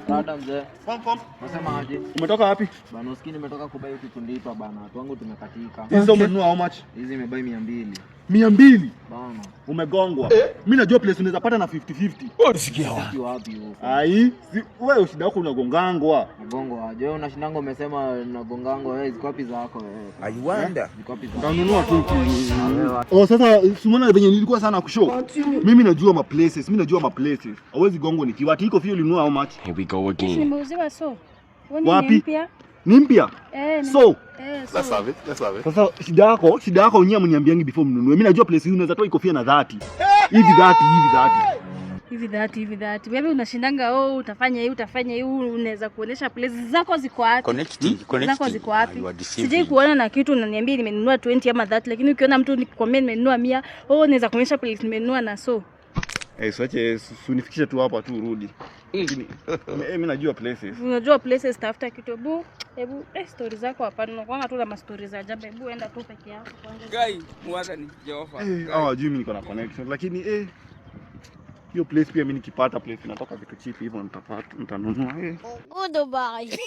Dada mzee. Pom. Unasema aje? Umetoka wapi? Bana usikii nimetoka kubai kukundipa bana. Watu wangu tumekatika. Hizo umenunua how much? Hizi nimebai 200. 200? Bana. Umegongwa. Mimi najua place unaweza pata na 50-50. Sikia wapi huko? Ai, wewe shida yako unagongangwa. Mgongo aje? Wewe unashindango umesema unagongangwa wewe, ziko wapi zako wewe? I wonder. Ziko wapi zako? Unanunua tu. Sasa usimuona venye nilikuwa sana kushow. Mimi najua ma places, Hawezi gongo nikiwa ati iko fio ulinunua how much? Here we go again. Nimeuziwa so. Wapi? Ni mpya? So. Let's have it. Sasa shida yako nyinyi mniambiangi before mnunue. Mimi najua place hii unaweza toa iko fia na 30. Hivi 30. Wewe unashindanga utafanya hii unaweza kuonesha place zako ziko wapi? Connecting. Zako ziko wapi? Sijai kuona na kitu unaniambia nimenunua 20 ama 30, lakini ukiona mtu nikwambia nimenunua 100, unaweza kuonesha place nimenunua na so. Sache unifikishe tu hapa tu urudi. Mimi najua places. Unajua places, tafuta kitu hebu stories zako hapa unakuanga tu na stories za ajabu. Hebu enda tu peke yako kwanza. Guy, mwaza ni Jehova. Hawajui mimi niko na connection, lakini hiyo place pia mimi nikipata place inatoka vitu cheap hivyo nitanunua. Goodbye.